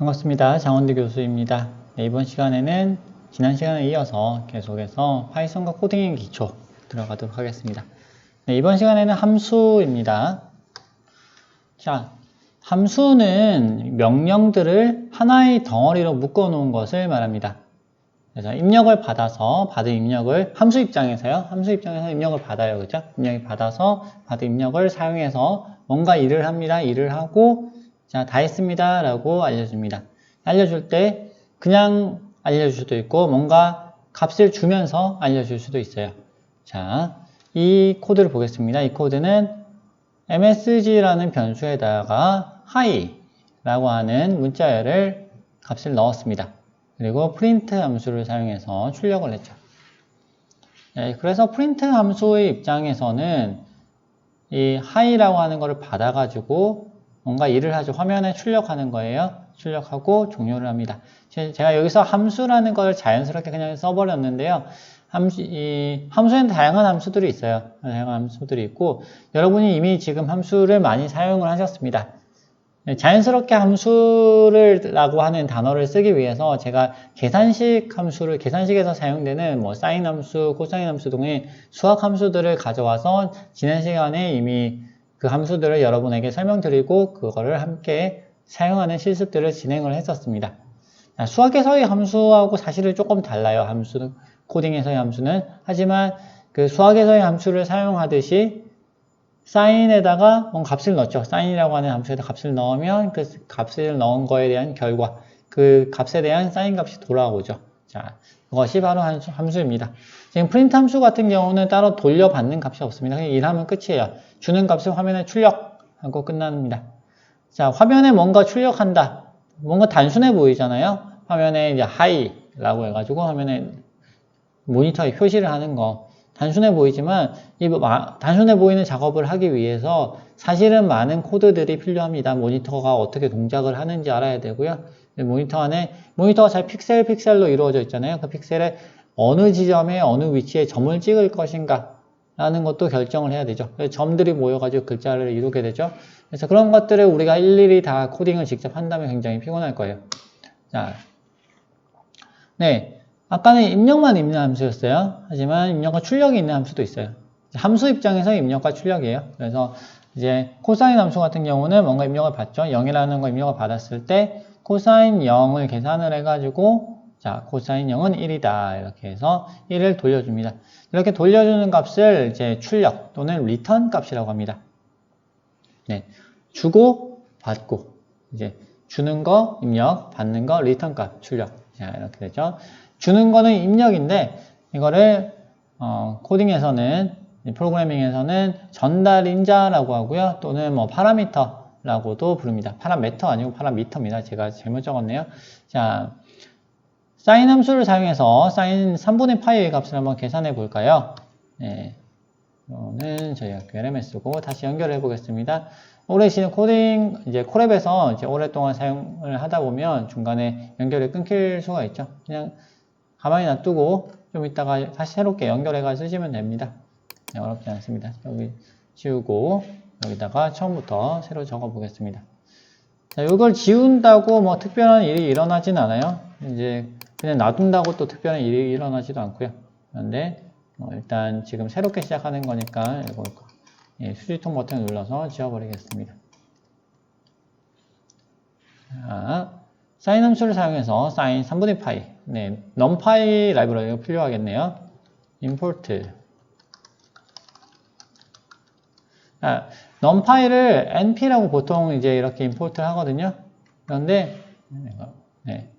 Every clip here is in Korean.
반갑습니다. 장원대 교수입니다. 네, 이번 시간에는 지난 시간에 이어서 계속해서 파이썬과 코딩의 기초 들어가도록 하겠습니다. 네, 이번 시간에는 함수입니다. 자, 함수는 명령들을 하나의 덩어리로 묶어 놓은 것을 말합니다. 그래서 입력을 받아서 받은 입력을 함수 입장에서 입력을 받아요. 그죠? 입력을 받아서 받은 입력을 사용해서 뭔가 일을 합니다. 일을 하고 자, 다 했습니다. 라고 알려줍니다. 알려줄 때 그냥 알려줄 수도 있고 뭔가 값을 주면서 알려줄 수도 있어요. 자, 이 코드를 보겠습니다. 이 코드는 msg라는 변수에다가 hi 라고 하는 문자열을 값을 넣었습니다. 그리고 print 함수를 사용해서 출력을 했죠. 네, 그래서 print 함수의 입장에서는 이 hi라고 하는 것을 받아가지고 뭔가 일을 하죠. 화면에 출력하는 거예요. 출력하고 종료를 합니다. 제가 여기서 함수라는 걸 자연스럽게 그냥 써버렸는데요. 함수에는 다양한 함수들이 있어요. 다양한 함수들이 있고 여러분이 이미 지금 함수를 많이 사용을 하셨습니다. 자연스럽게 함수라고 하는 단어를 쓰기 위해서 제가 계산식에서 사용되는 뭐 사인 함수, 코사인 함수 등의 수학 함수들을 가져와서 지난 시간에 이미 그 함수들을 여러분에게 설명드리고 그거를 함께 사용하는 실습들을 진행을 했었습니다. 수학에서의 함수하고 사실은 조금 달라요. 코딩에서의 함수는. 하지만 그 수학에서의 함수를 사용하듯이 사인에다가 뭔가 값을 넣죠. 사인이라고 하는 함수에다 값을 넣으면 그 값을 넣은 거에 대한 결과, 그 값에 대한 사인 값이 돌아오죠. 자, 그것이 바로 함수입니다. 지금 프린트 함수 같은 경우는 따로 돌려받는 값이 없습니다. 그냥 일하면 끝이에요. 주는 값을 화면에 출력하고 끝납니다. 자, 화면에 뭔가 출력한다. 뭔가 단순해 보이잖아요. 화면에 이제 hi라고 해가지고 화면에 모니터에 표시를 하는 거. 단순해 보이지만 이 단순해 보이는 작업을 하기 위해서 사실은 많은 코드들이 필요합니다. 모니터가 어떻게 동작을 하는지 알아야 되고요. 모니터가 잘 픽셀로 이루어져 있잖아요. 그 픽셀에 어느 지점에 어느 위치에 점을 찍을 것인가 라는 것도 결정을 해야 되죠. 점들이 모여가지고 글자를 이루게 되죠. 그래서 그런 것들을 우리가 일일이 다 코딩을 직접 한다면 굉장히 피곤할 거예요. 자, 네. 아까는 입력만 있는 함수였어요. 하지만 입력과 출력이 있는 함수도 있어요. 함수 입장에서 입력과 출력이에요. 그래서 이제 코사인 함수 같은 경우는 뭔가 입력을 받죠. 0이라는 거 입력을 받았을 때 코사인 0을 계산을 해가지고 자, 코사인 0은 1이다. 이렇게 해서 1을 돌려줍니다. 이렇게 돌려주는 값을 이제 출력 또는 리턴 값이라고 합니다. 네. 주고 받고 이제 주는 거 입력, 받는 거 리턴 값 출력. 자, 이렇게 되죠. 주는 거는 입력인데 이거를 코딩에서는 프로그래밍에서는 전달인자라고 하고요. 또는 뭐 파라미터라고도 부릅니다. 파라미터 아니고 파라미터입니다. 제가 잘못 적었네요. 자, 사인 함수를 사용해서 사인 3분의 파이의 값을 한번 계산해 볼까요? 네. 이거는 저희 학교 LMS고 다시 연결해 보겠습니다. 오래 쓰는 코딩, 이제 콜앱에서 이제 오랫동안 사용을 하다 보면 중간에 연결이 끊길 수가 있죠. 그냥 가만히 놔두고 좀 이따가 다시 새롭게 연결해가지고 쓰시면 됩니다. 네, 어렵지 않습니다. 여기 지우고 여기다가 처음부터 새로 적어 보겠습니다. 자, 이걸 지운다고 뭐 특별한 일이 일어나진 않아요. 이제 그냥 놔둔다고 또 특별한 일이 일어나지도 않고요. 그런데 일단 지금 새롭게 시작하는 거니까 이거 수지통 버튼을 눌러서 지워버리겠습니다. 자, 사인 함수를 사용해서 사인 3분의 파이 네, numpy 라이브러리가 필요하겠네요. import numpy를 np라고 보통 이제 이렇게 임포트를 하거든요. 그런데 네.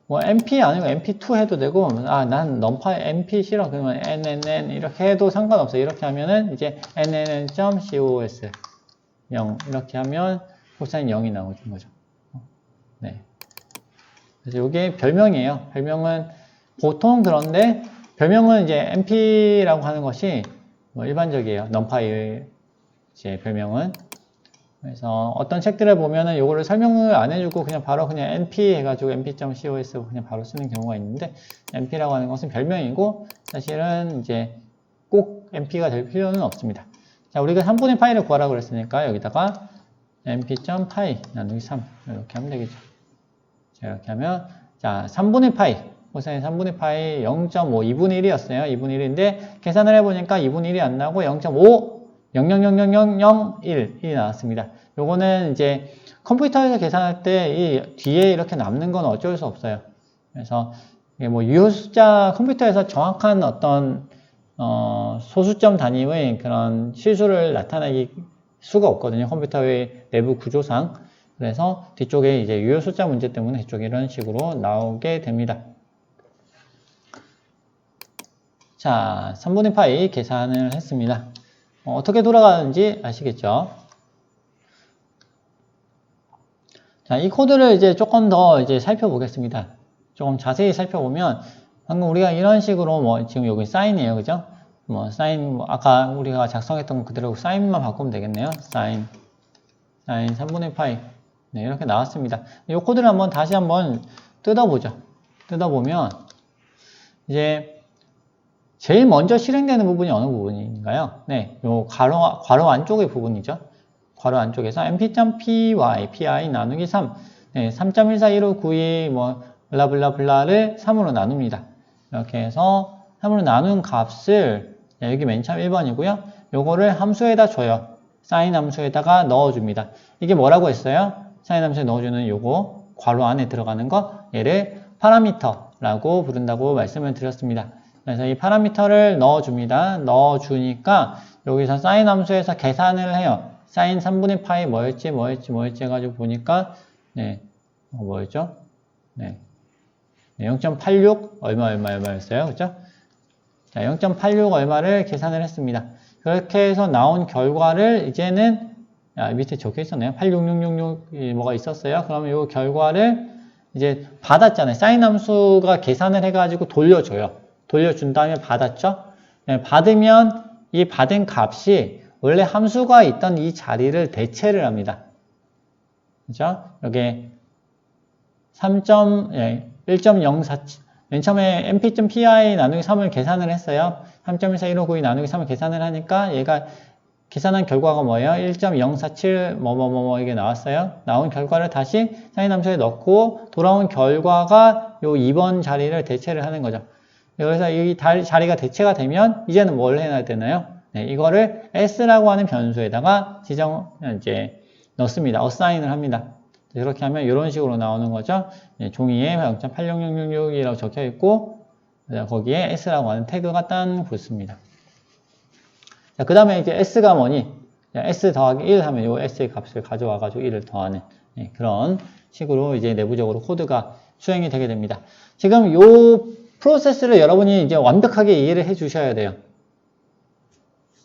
뭐 np 아니고 np2 해도 되고 난 numpy np 싫어 그러면 nnn 이렇게 해도 상관없어요. 이렇게 하면은 이제 nnn.cos 0 이렇게 하면 코사인 0이 나오는 거죠. 네. 그래서 이게 별명이에요. 별명은 보통 그런데 별명은 이제 np라고 하는 것이 뭐 일반적이에요. numpy의 이제 별명은. 그래서 어떤 책들을 보면은 이거를 설명을 안 해주고 그냥 바로 그냥 np 해가지고 np.cos 그냥 바로 쓰는 경우가 있는데 np라고 하는 것은 별명이고 사실은 이제 꼭 np가 될 필요는 없습니다. 자, 우리가 3분의 파이를 구하라고 그랬으니까 여기다가 np.py 나누기 3 이렇게 하면 되겠죠. 자, 이렇게 하면, 자, 3분의 파이. 코사인 3분의 파이 0.5, 2분의 1이었어요. 2분의 1인데, 계산을 해보니까 2분의 1이 안 나오고 0.5, 0.0000001이 나왔습니다. 요거는 이제 컴퓨터에서 계산할 때 이 뒤에 이렇게 남는 건 어쩔 수 없어요. 그래서, 이게 뭐 유효 숫자, 컴퓨터에서 정확한 어떤, 소수점 단위의 그런 실수를 나타내기 수가 없거든요. 컴퓨터의 내부 구조상. 그래서 뒤쪽에 이제 유효 숫자 문제 때문에 뒤쪽에 이런 식으로 나오게 됩니다. 자, 3분의 파이 계산을 했습니다. 어떻게 돌아가는지 아시겠죠? 자, 이 코드를 이제 조금 더 이제 살펴보겠습니다. 조금 자세히 살펴보면, 방금 우리가 이런 식으로 뭐, 지금 여기 사인이에요. 그죠? 뭐, 사인, 뭐 아까 우리가 작성했던 거 그대로 사인만 바꾸면 되겠네요. 사인 3분의 파이. 네, 이렇게 나왔습니다. 이 코드를 한번 다시 한번 뜯어보죠. 뜯어보면, 이제, 제일 먼저 실행되는 부분이 어느 부분인가요? 네, 요 괄호 안쪽의 부분이죠. 괄호 안쪽에서 mp.py, pi 나누기 3, 네, 3.14159이 뭐, 블라블라블라를 3으로 나눕니다. 이렇게 해서 3으로 나눈 값을, 여기 맨 처음 1번이고요. 요거를 함수에다 줘요. 사인 함수에다가 넣어줍니다. 이게 뭐라고 했어요? 사인 함수에 넣어주는 요거, 괄호 안에 들어가는 거, 얘를 파라미터라고 부른다고 말씀을 드렸습니다. 그래서 이 파라미터를 넣어줍니다. 넣어주니까 여기서 사인 함수에서 계산을 해요. 사인 3분의 파이 뭐였지 해가지고 보니까 네, 뭐였죠? 네, 0.86 얼마였어요, 그렇죠? 자, 0.86 얼마를 계산을 했습니다. 그렇게 해서 나온 결과를 이제는 밑에 적혀 있었네요. 86666이 뭐가 있었어요. 그러면 이 결과를 이제 받았잖아요. 사인 함수가 계산을 해가지고 돌려줘요. 돌려준 다음에 받았죠? 네, 받으면 이 받은 값이 원래 함수가 있던 이 자리를 대체를 합니다. 그죠? 여기 1.047, 맨 처음에 mp.pi 나누기 3을 계산을 했어요. 3.14159 나누기 3을 계산을 하니까 얘가 계산한 결과가 뭐예요? 1.047 뭐뭐뭐 이게 나왔어요. 나온 결과를 다시 사인 함수에 넣고 돌아온 결과가 요 2번 자리를 대체를 하는 거죠. 그래서 이 자리가 대체가 되면 이제는 뭘 해야 되나요? 네, 이거를 s라고 하는 변수에다가 이제 넣습니다. 어사인을 합니다. 이렇게 하면 이런 식으로 나오는 거죠. 네, 종이에 0.80066이라고 적혀 있고 거기에 s라고 하는 태그가 딴 붙습니다. 자, 그 다음에 이제 s가 뭐니? s 더하기 1 하면 이 s의 값을 가져와가지고 1을 더하는 네, 그런 식으로 이제 내부적으로 코드가 수행이 되게 됩니다. 지금 요 프로세스를 여러분이 이제 완벽하게 이해를 해 주셔야 돼요.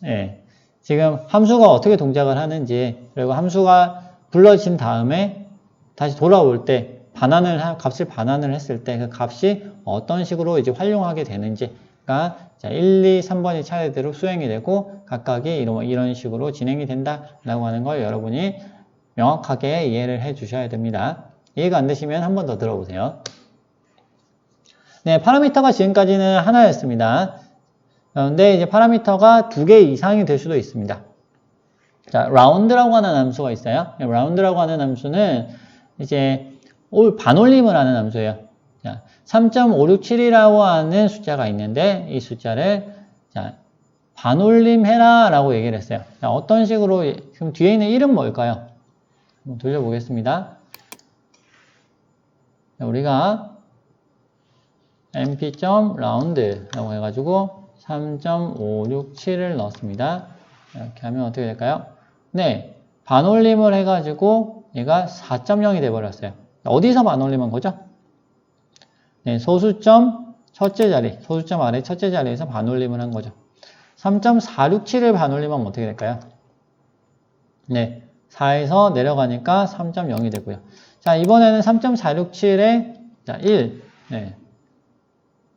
네, 지금 함수가 어떻게 동작을 하는지, 그리고 함수가 불러진 다음에 다시 돌아올 때 값을 반환을 했을 때 그 값이 어떤 식으로 이제 활용하게 되는지가 자, 1, 2, 3번이 차례대로 수행이 되고 각각이 이런 식으로 진행이 된다라고 하는 걸 여러분이 명확하게 이해를 해 주셔야 됩니다. 이해가 안 되시면 한 번 더 들어보세요. 네, 파라미터가 지금까지는 하나였습니다. 그런데 이제 파라미터가 2개 이상이 될 수도 있습니다. 자, 라운드라고 하는 함수가 있어요. 라운드라고 하는 함수는 이제 반올림을 하는 함수예요. 자, 3.567이라고 하는 숫자가 있는데 이 숫자를 자, 반올림해라 라고 얘기를 했어요. 자, 어떤 식으로 그럼 뒤에 있는 1은 뭘까요? 한번 돌려보겠습니다. 자, 우리가 mp.round라고 해가지고 3.567을 넣었습니다. 이렇게 하면 어떻게 될까요? 네, 반올림을 해가지고 얘가 4.0이 돼버렸어요. 어디서 반올림한 거죠? 네, 소수점 첫째 자리, 소수점 아래 첫째 자리에서 반올림을 한 거죠. 3.467을 반올림하면 어떻게 될까요? 네, 4에서 내려가니까 3.0이 되고요. 자, 이번에는 3.467에 자, 1, 네,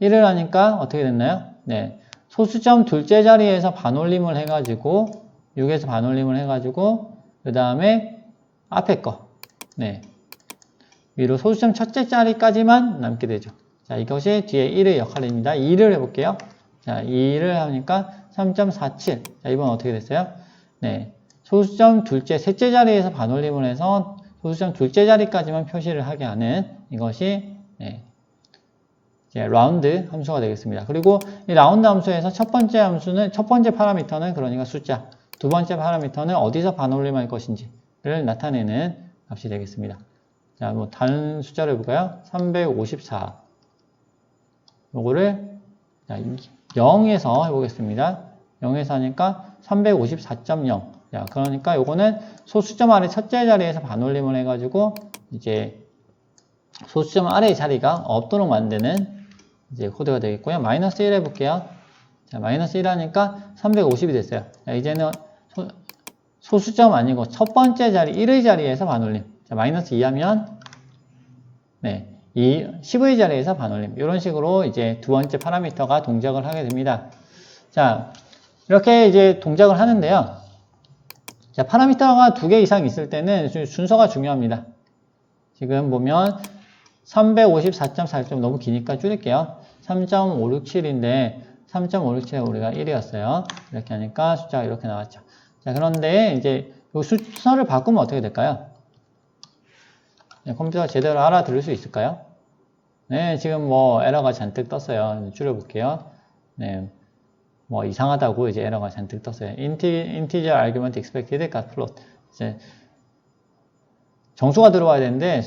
1을 하니까 어떻게 됐나요? 네, 소수점 둘째 자리에서 반올림을 해가지고 6에서 반올림을 해가지고 그 다음에 앞에 거 네, 위로 소수점 첫째 자리까지만 남게 되죠. 자, 이것이 뒤에 1의 역할입니다. 2를 해볼게요. 자, 2를 하니까 3.47. 자, 이번 어떻게 됐어요? 네, 소수점 둘째, 셋째 자리에서 반올림을 해서 소수점 둘째 자리까지만 표시를 하게 하는 이것이 이제 라운드 함수가 되겠습니다. 그리고 이 라운드 함수에서 첫 번째 파라미터는 그러니까 숫자, 두 번째 파라미터는 어디서 반올림할 것인지를 나타내는 값이 되겠습니다. 자, 뭐 다른 숫자를 해볼까요? 354. 요거를 0에서 해보겠습니다. 0에서 하니까 354.0. 자, 그러니까 요거는 소수점 아래 첫째 자리에서 반올림을 해가지고 이제 소수점 아래의 자리가 없도록 만드는 이제 코드가 되겠고요. 마이너스 1 해볼게요. 자, 마이너스 1 하니까 350이 됐어요. 자, 이제는 소수점 아니고 첫 번째 자리, 1의 자리에서 반올림. 자, 마이너스 2 하면, 10의 자리에서 반올림. 이런 식으로 이제 두 번째 파라미터가 동작을 하게 됩니다. 자, 이렇게 이제 동작을 하는데요. 자, 파라미터가 두 개 이상 있을 때는 순서가 중요합니다. 지금 보면 354.4좀 너무 기니까 줄일게요. 3.567인데 3.567에 우리가 1이었어요. 이렇게 하니까 숫자가 이렇게 나왔죠. 자, 그런데 이제 이 순서를 바꾸면 어떻게 될까요? 네, 컴퓨터가 제대로 알아들을 수 있을까요? 네, 지금 뭐 에러가 잔뜩 떴어요. 줄여볼게요. 네, 뭐 이상하다고 이제 에러가 잔뜩 떴어요. integer argument expected got float. 이제 정수가 들어와야 되는데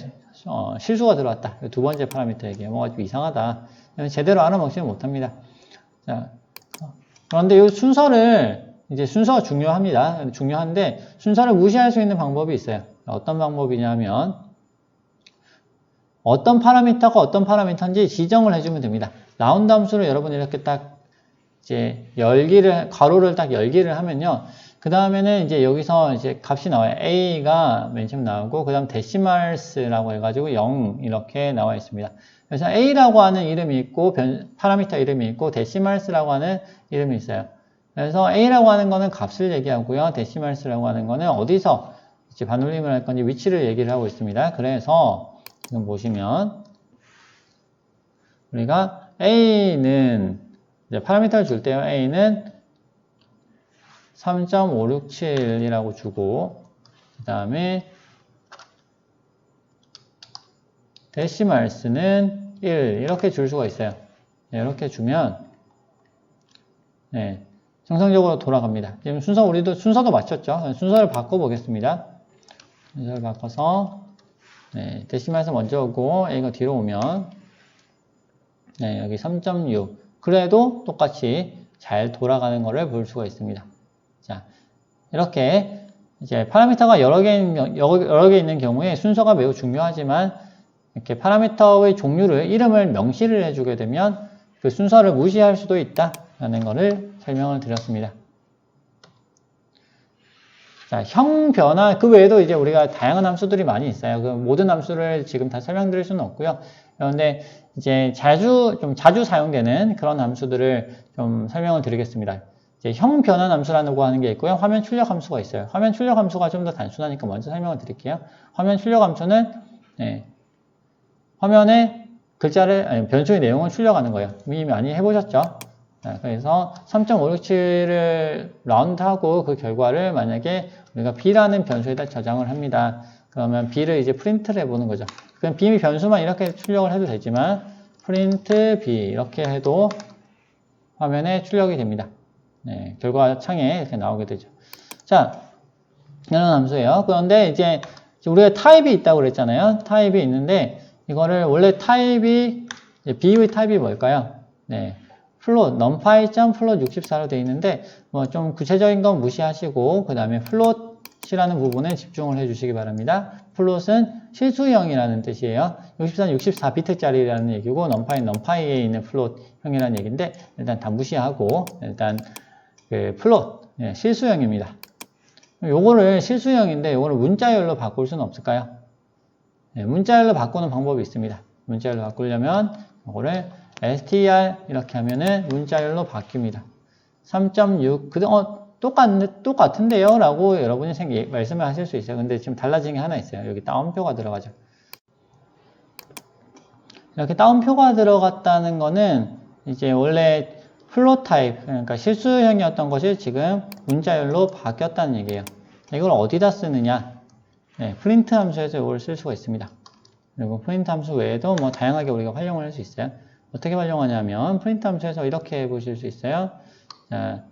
실수가 들어왔다. 두 번째 파라미터에게 뭐가 좀 이상하다. 제대로 알아먹지는 못합니다. 자, 그런데 이 순서를 이제 순서가 중요합니다. 중요한데 순서를 무시할 수 있는 방법이 있어요. 어떤 방법이냐면 어떤 파라미터가 어떤 파라미터인지 지정을 해주면 됩니다. 라운드 함수를 여러분 이렇게 딱 이제 괄호를 딱 열기를 하면요. 그 다음에는 이제 여기서 이제 값이 나와요. A가 맨 처음 나오고, 그 다음 데시말스라고 해가지고 0 이렇게 나와 있습니다. 그래서 A라고 하는 이름이 있고, 파라미터 이름이 있고, 데시말스라고 하는 이름이 있어요. 그래서 A라고 하는 거는 값을 얘기하고요. 데시말스라고 하는 거는 어디서 이제 반올림을 할 건지 위치를 얘기를 하고 있습니다. 그래서 지금 보시면 우리가 A는 이제 파라미터를 줄 때요. A는 3.567이라고 주고 그 다음에 데시말스는 1 이렇게 줄 수가 있어요. 네, 이렇게 주면 정상적으로 돌아갑니다. 지금 우리도 순서도 맞췄죠. 순서를 바꿔보겠습니다. 순서를 바꿔서 데시말스 먼저 오고 A가 뒤로 오면 여기 3.6 그래도 똑같이 잘 돌아가는 것을 볼 수가 있습니다. 자, 이렇게 이제 파라미터가 여러 개 있는 경우에 순서가 매우 중요하지만 이렇게 파라미터의 이름을 명시를 해주게 되면 그 순서를 무시할 수도 있다라는 것을 설명을 드렸습니다. 자, 형 변화, 그 외에도 이제 우리가 다양한 함수들이 많이 있어요. 그 모든 함수를 지금 다 설명드릴 수는 없고요. 그런데 이제 좀 자주 사용되는 그런 함수들을 좀 설명을 드리겠습니다. 이제 형 변환 함수라고 하는 게 있고요. 화면 출력 함수가 있어요. 화면 출력 함수가 좀 더 단순하니까 먼저 설명을 드릴게요. 화면 출력 함수는 화면에 변수의 내용을 출력하는 거예요. 이미 많이 해보셨죠? 그래서 3.567을 라운드하고 그 결과를 만약에 우리가 b라는 변수에다 저장을 합니다. 그러면 b를 이제 프린트를 해보는 거죠. 그럼 b 변수만 이렇게 출력을 해도 되지만 프린트 b 이렇게 해도 화면에 출력이 됩니다. 결과 창에 이렇게 나오게 되죠. 자, 이런 함수예요. 그런데 이제 우리가 타입이 있다고 그랬잖아요. 타입이 있는데 이거를 원래 taib의 타입이 뭘까요? float, numpy.float 64로 되어 있는데 뭐 좀 구체적인 건 무시하시고 그 다음에 float이라는 부분에 집중을 해주시기 바랍니다. float은 실수형이라는 뜻이에요. 64는 64비트짜리라는 얘기고 numpy는 numpy에 있는 float형이라는 얘기인데 일단 다 무시하고 일단 그 float, 실수형입니다. 요거를 실수형인데 요거를 문자열로 바꿀 수는 없을까요? 문자열로 바꾸는 방법이 있습니다. 문자열로 바꾸려면 요거를 str 이렇게 하면은 문자열로 바뀝니다. 3.6 똑같은데요? 라고 여러분이 말씀을 하실 수 있어요. 근데 지금 달라진 게 하나 있어요. 여기 따옴표가 들어가죠. 이렇게 따옴표가 들어갔다는 거는 이제 원래 플롯 타입, 그러니까 실수형이었던 것이 지금 문자열로 바뀌었다는 얘기예요. 이걸 어디다 쓰느냐? 네, 프린트 함수에서 이걸 쓸 수가 있습니다. 그리고 프린트 함수 외에도 뭐 다양하게 우리가 활용을 할 수 있어요. 어떻게 활용하냐면 프린트 함수에서 이렇게 보실 수 있어요. 자,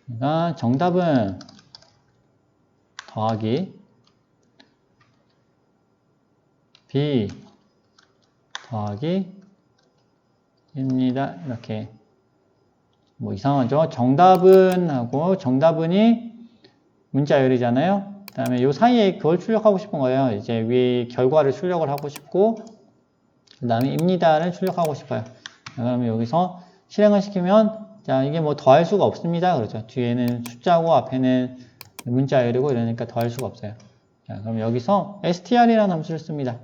그러니까 정답은 더하기 B 더하기 입니다. 이렇게 뭐 이상하죠? 정답은 하고 정답은이 문자열이잖아요. 그 다음에 요 사이에 그걸 출력하고 싶은 거예요. 이제 위 결과를 출력을 하고 싶고 그 다음에 입니다를 출력하고 싶어요. 그러면 여기서 실행을 시키면 자 이게 뭐 더할 수가 없습니다. 그렇죠. 뒤에는 숫자고 앞에는 문자열이고 이러니까 더할 수가 없어요. 자 그럼 여기서 str이라는 함수를 씁니다.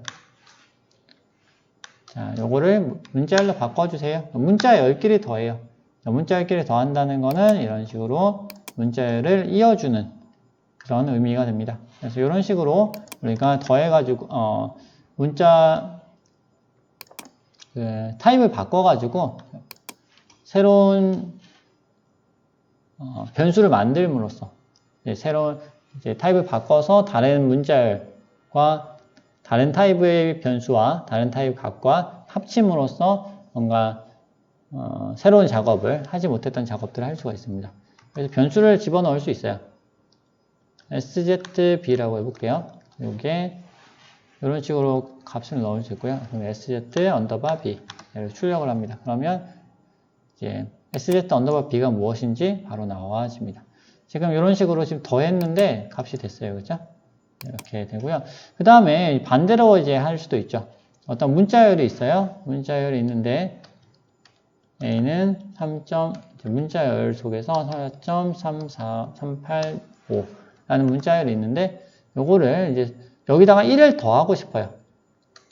자 요거를 문자열로 바꿔주세요. 문자열끼리 더해요. 문자열끼리 더한다는 거는 이런 식으로 문자열을 이어주는 그런 의미가 됩니다. 그래서 이런 식으로 우리가 더해가지고 문자 타입을 바꿔가지고 새로운 변수를 만들므로써 새로운 이제 타입을 바꿔서 다른 문자열과 다른 타입의 변수와 다른 타입 값과 합침으로써 뭔가 새로운 작업을 하지 못했던 작업들을 할 수가 있습니다. 그래서 변수를 집어넣을 수 있어요. szb라고 해볼게요. 이게 이런 식으로 값을 넣을 수 있고요. 그럼 sz 언더바 b를 출력을 합니다. 그러면 이제 sz 언더바 b가 무엇인지 바로 나와집니다. 지금 이런 식으로 지금 더했는데 값이 됐어요. 그죠? 이렇게 되고요. 그 다음에 반대로 이제 할 수도 있죠. 어떤 문자열이 있어요. 문자열이 있는데 a는 문자열 속에서 4.34385 라는 문자열이 있는데 요거를 이제 여기다가 1을 더하고 싶어요.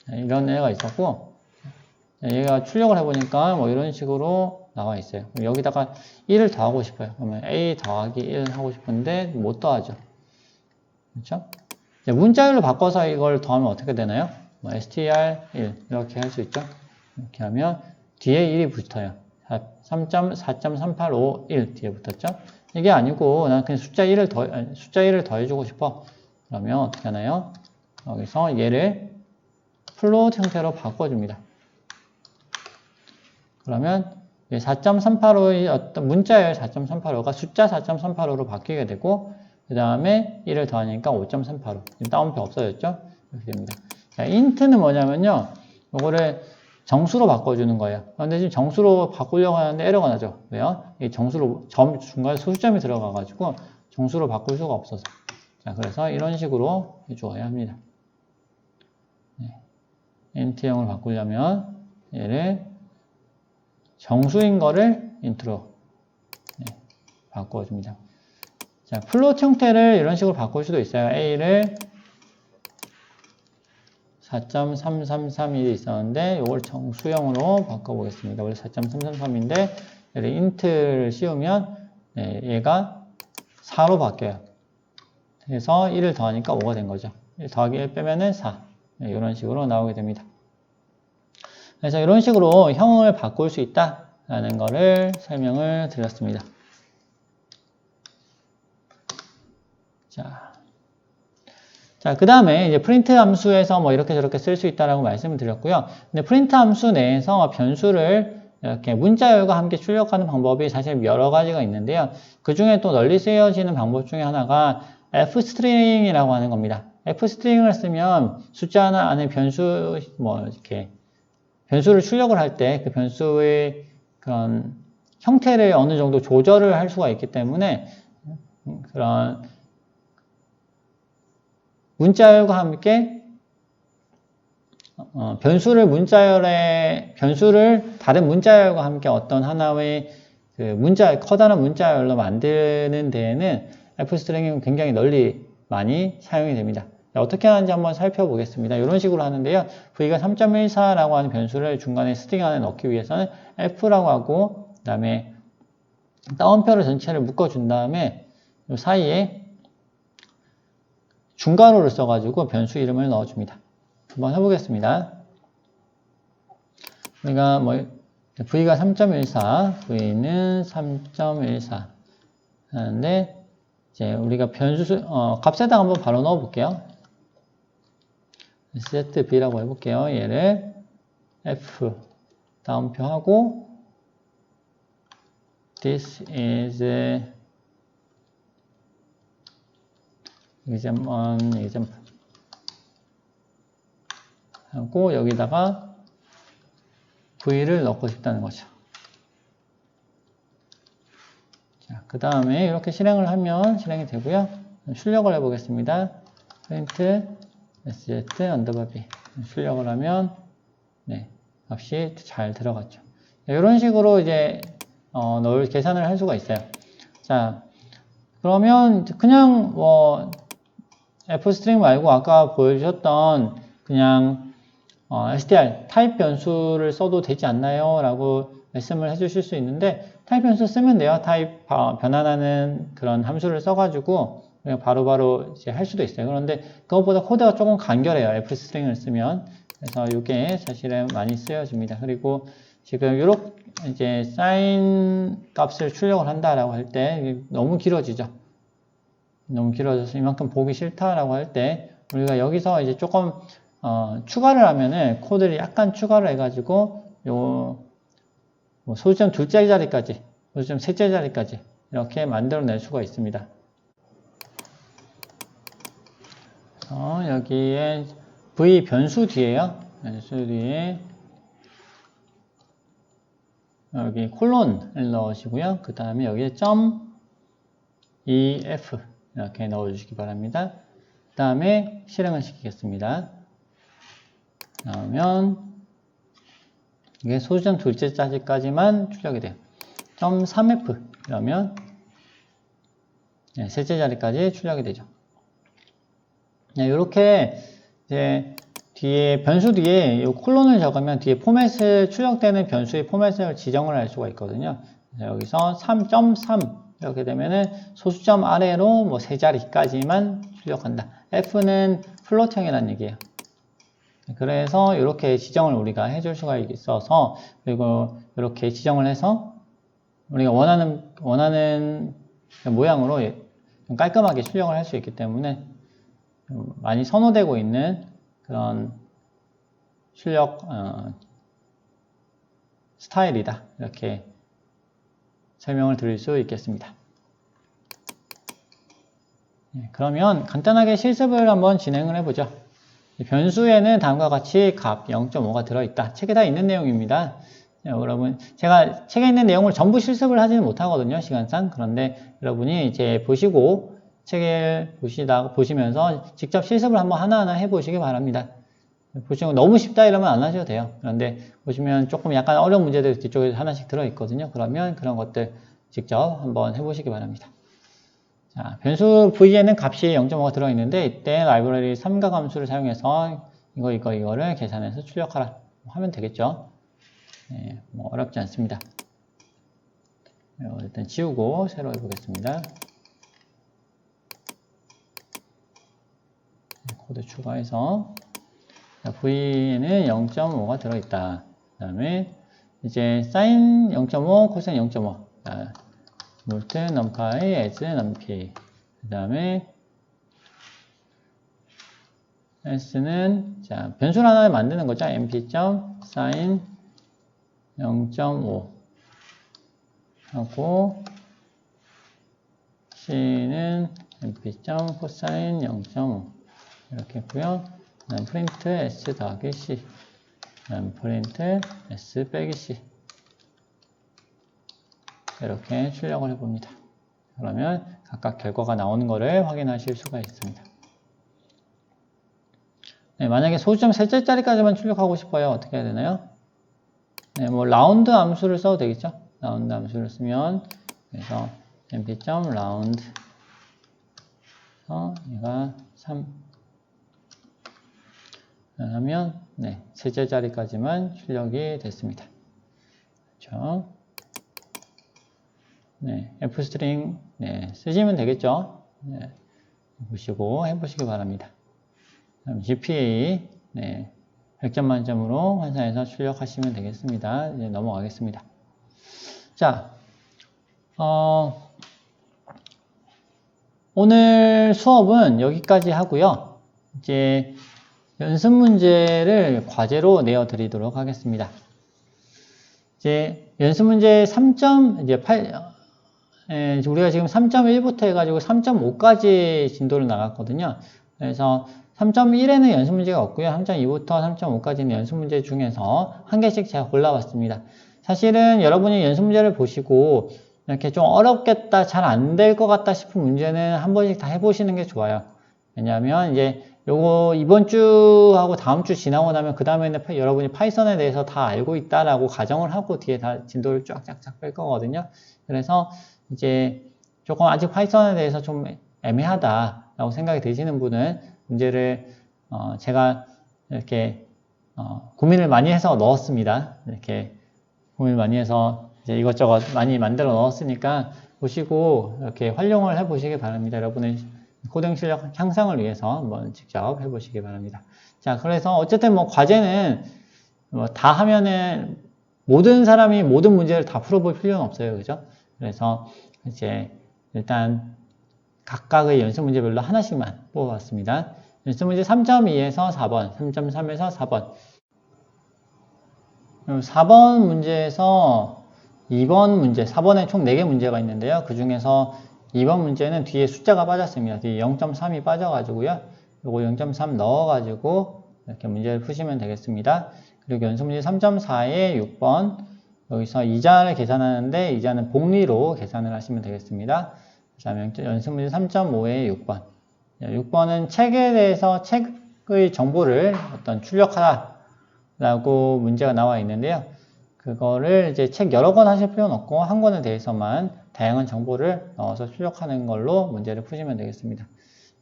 이런 애가 있었고 얘가 출력을 해보니까 뭐 이런 식으로 나와 있어요. 여기다가 1을 더하고 싶어요. 그러면 a 더하기 1 하고 싶은데 못 더하죠. 그렇죠? 이제 문자열로 바꿔서 이걸 더하면 어떻게 되나요? 뭐 str1 이렇게 할 수 있죠. 이렇게 하면 뒤에 1이 붙어요. 4.385 뒤에 붙었죠. 이게 아니고 난 그냥 숫자 1을 더해주고 싶어. 그러면 어떻게 하나요? 여기서 얘를 플롯 형태로 바꿔줍니다. 그러면 4.385의 어떤 문자열 4.385가 숫자 4.385로 바뀌게 되고 그 다음에 1을 더하니까 5.385 다운표 없어졌죠? 이렇게 됩니다. 자, int는 뭐냐면요. 요거를 정수로 바꿔주는 거예요. 그런데 지금 정수로 바꾸려고 하는데 에러가 나죠. 왜요? 이 정수로 중간에 소수점이 들어가가지고 정수로 바꿀 수가 없어서. 자, 그래서 이런 식으로 해주어야 합니다. 네. int형을 바꾸려면 얘를 정수인 거를 int로 바꿔줍니다. 자, 플롯 형태를 이런 식으로 바꿀 수도 있어요. a를 4.333이 있었는데 이걸 정수형으로 바꿔보겠습니다. 원래 4.333인데 얘를 int를 씌우면 얘가 4로 바뀌어요. 그래서 1을 더하니까 5가 된 거죠. 1 더하기 1 빼면은 4 이런 식으로 나오게 됩니다. 그래서 이런 식으로 형을 바꿀 수 있다라는 거를 설명을 드렸습니다. 자, 그 다음에 이제 프린트 함수에서 뭐 이렇게 저렇게 쓸 수 있다라고 말씀을 드렸고요. 근데 프린트 함수 내에서 변수를 이렇게 문자열과 함께 출력하는 방법이 사실 여러 가지가 있는데요. 그 중에 또 널리 쓰여지는 방법 중에 하나가 fstring이라고 하는 겁니다. fstring을 쓰면 숫자 하나 안에 변수, 이렇게 변수를 출력을 할 때 그 변수의 그런 형태를 어느 정도 조절을 할 수가 있기 때문에 그런 문자열과 함께 변수를 다른 문자열과 함께 어떤 하나의 그 커다란 문자열로 만드는 데에는 fstring이 굉장히 널리 많이 사용이 됩니다. 어떻게 하는지 한번 살펴보겠습니다. 이런 식으로 하는데요. v가 3.14라고 하는 변수를 중간에 스트링 안에 넣기 위해서는 f라고 하고 그 다음에 따옴표를 전체를 묶어준 다음에 이 사이에 중괄호를 써가지고 변수 이름을 넣어줍니다. 한번 해보겠습니다. 우리가 v가 3.14, v는 3.14 하는데 이제 우리가 변수 값에다 한번 바로 넣어볼게요. ZB라고 해볼게요. 얘를 F 다운표 하고 This is example 하고 여기다가 V를 넣고 싶다는 거죠. 자, 그 다음에 이렇게 실행을 하면 실행이 되고요. 출력을 해보겠습니다. print sz underbar 출력을 하면 네, 값이 잘 들어갔죠. 이런 식으로 이제 계산을 할 수가 있어요. 자, 그러면 그냥 뭐 fstring 말고 아까 보여주셨던 그냥 str 타입 변수를 써도 되지 않나요? 라고 말씀을 해주실 수 있는데 타입 변수 쓰면 돼요. 타입 변환하는 그런 함수를 써가지고 그냥 바로바로 이제 할 수도 있어요. 그런데 그것보다 코드가 조금 간결해요. fstring을 쓰면. 그래서 이게 사실은 많이 쓰여집니다. 그리고 지금 이렇게 이제 sin 값을 출력을 한다라고 할 때 너무 길어지죠. 너무 길어져서 이만큼 보기 싫다라고 할 때 우리가 여기서 이제 조금 추가를 하면은 코드를 약간 추가를 해가지고 요 소수점 둘째 자리까지, 소수점 셋째 자리까지 이렇게 만들어낼 수가 있습니다. 여기에 v 변수 뒤에요. 변수 뒤에 여기 콜론을 넣으시고요. 그 다음에 여기에 .ef 이렇게 넣어주시기 바랍니다. 그 다음에 실행을 시키겠습니다. 그러면 이게 소수점 둘째 자리까지만 출력이 돼요. .3f 이러면 네, 셋째 자리까지 출력이 되죠. 네, 이렇게 이제 뒤에 변수 뒤에 이 콜론을 적으면 뒤에 포맷을 출력되는 변수의 포맷을 지정을 할 수가 있거든요. 여기서 3.3 이렇게 되면은 소수점 아래로 뭐 세 자리까지만 출력한다. F는 플롯형이라는 얘기예요. 그래서 이렇게 지정을 우리가 해줄 수가 있어서 그리고 이렇게 지정을 해서 우리가 원하는 모양으로 좀 깔끔하게 출력을 할 수 있기 때문에 많이 선호되고 있는 그런 출력 스타일이다. 이렇게 설명을 드릴 수 있겠습니다. 네, 그러면 간단하게 실습을 한번 진행을 해보죠. 변수에는 다음과 같이 값 0.5가 들어있다. 책에 다 있는 내용입니다. 네, 여러분, 제가 책에 있는 내용을 전부 실습을 하지는 못하거든요, 시간상. 그런데 여러분이 이제 보시고 책을 보시면서 직접 실습을 한번 하나하나 해보시기 바랍니다. 보시면 너무 쉽다 이러면 안 하셔도 돼요. 그런데 보시면 조금 약간 어려운 문제들 뒤쪽에 하나씩 들어있거든요. 그러면 그런 것들 직접 한번 해보시기 바랍니다. 자, 변수 v에는 값이 0.5가 들어있는데 이때 라이브러리 삼가함수를 사용해서 이거를 계산해서 출력하라 하면 되겠죠. 네, 뭐 어렵지 않습니다. 일단 지우고 새로 해보겠습니다. 코드 추가해서 v에는 0.5가 들어있다. 그 다음에 이제 sin 0.5, cos 0.5 multi numpy as numpy 그 다음에 s는 자 변수를 하나 만드는 거죠. mp.sin 0.5 하고 c는 mp.cosine 0.5 이렇게 했고요. 그다음 print s 더하기 c 그다음 print s 빼기 c 이렇게 출력을 해봅니다. 그러면 각각 결과가 나오는 것을 확인하실 수가 있습니다. 네, 만약에 소수점 셋째 자리까지만 출력하고 싶어요. 어떻게 해야 되나요? 네, 뭐 라운드 함수를 써도 되겠죠? 라운드 함수를 쓰면 그래서 mp.round 얘가 3 하면 네, 셋째 자리까지만 출력이 됐습니다. 그렇죠? 네, fstring 네, 쓰시면 되겠죠? 네, 보시고 해보시기 바랍니다. 다음 GPA 네, 100점 만점으로 환산해서 출력하시면 되겠습니다. 이제 넘어가겠습니다. 자, 오늘 수업은 여기까지 하고요. 이제 연습 문제를 과제로 내어드리도록 하겠습니다. 이제 연습 문제 8, 우리가 지금 3.1부터 해가지고 3.5까지 진도를 나갔거든요. 그래서 3.1에는 연습 문제가 없고요. 3.2부터 3.5까지는 연습 문제 중에서 한 개씩 제가 골라봤습니다. 사실은 여러분이 연습 문제를 보시고 이렇게 좀 어렵겠다, 잘 안 될 것 같다 싶은 문제는 한 번씩 다 해보시는 게 좋아요. 왜냐하면 이제 요거 이번 주하고 다음 주 지나고 나면 그 다음에는 여러분이 파이썬에 대해서 다 알고 있다라고 가정을 하고 뒤에 다 진도를 쫙쫙쫙 뺄 거거든요. 그래서 이제 조금 아직 파이썬에 대해서 좀 애매하다라고 생각이 드시는 분은 문제를 제가 이렇게 고민을 많이 해서 넣었습니다. 이렇게 고민을 많이 해서 이제 이것저것 많이 만들어 넣었으니까 보시고 이렇게 활용을 해 보시기 바랍니다. 여러분의 코딩 실력 향상을 위해서 한번 직접 해보시기 바랍니다. 자, 그래서 어쨌든 뭐 과제는 뭐 다 하면은 모든 사람이 모든 문제를 다 풀어볼 필요는 없어요. 그죠? 그래서 이제 일단 각각의 연습 문제별로 하나씩만 뽑아봤습니다. 연습 문제 3.2에서 4번, 3.3에서 4번. 4번 문제에서 2번 문제, 4번에 총 4개 문제가 있는데요. 그 중에서 2번 문제는 뒤에 숫자가 빠졌습니다. 뒤에 0.3이 빠져가지고요. 요거 0.3 넣어가지고 이렇게 문제를 푸시면 되겠습니다. 그리고 연습 문제 3.4에 6번. 여기서 이자를 계산하는데 이자는 복리로 계산을 하시면 되겠습니다. 그 다음에 연습 문제 3.5에 6번. 6번은 책에 대해서 책의 정보를 어떤 출력하라 라고 문제가 나와 있는데요. 그거를 이제 책 여러 권 하실 필요는 없고 한 권에 대해서만 다양한 정보를 넣어서 출력하는 걸로 문제를 푸시면 되겠습니다.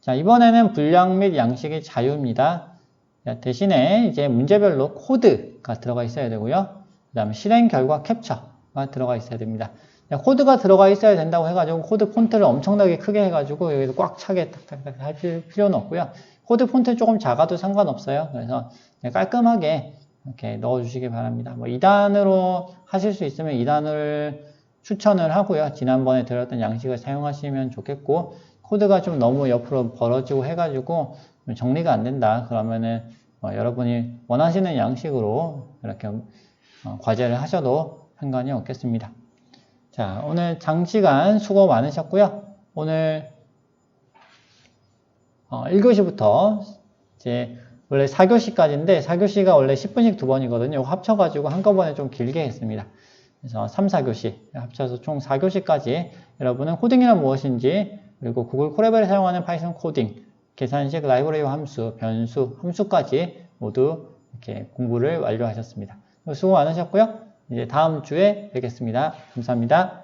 자, 이번에는 분량 및 양식의 자유입니다. 자, 대신에 이제 문제별로 코드가 들어가 있어야 되고요. 그 다음에 실행 결과 캡처가 들어가 있어야 됩니다. 자, 코드가 들어가 있어야 된다고 해가지고 코드 폰트를 엄청나게 크게 해가지고 여기서 꽉 차게 탁탁탁 할 필요는 없고요. 코드 폰트 조금 작아도 상관없어요. 그래서 깔끔하게 이렇게 넣어주시기 바랍니다. 뭐 2단으로 하실 수 있으면 2단을 추천을 하고요. 지난번에 들었던 양식을 사용하시면 좋겠고, 코드가 좀 너무 옆으로 벌어지고 해가지고 정리가 안 된다. 그러면은 여러분이 원하시는 양식으로 이렇게 과제를 하셔도 상관이 없겠습니다. 자, 오늘 장시간 수고 많으셨고요. 오늘 1교시부터 이제 원래 4교시까지인데 4교시가 원래 10분씩 2번이거든요. 합쳐가지고 한꺼번에 좀 길게 했습니다. 그래서 3, 4교시 합쳐서 총 4교시까지 여러분은 코딩이란 무엇인지, 그리고 구글 콜라보를 사용하는 파이썬 코딩, 계산식, 라이브러리와 함수, 변수, 함수까지 모두 이렇게 공부를 완료하셨습니다. 수고 많으셨고요. 이제 다음 주에 뵙겠습니다. 감사합니다.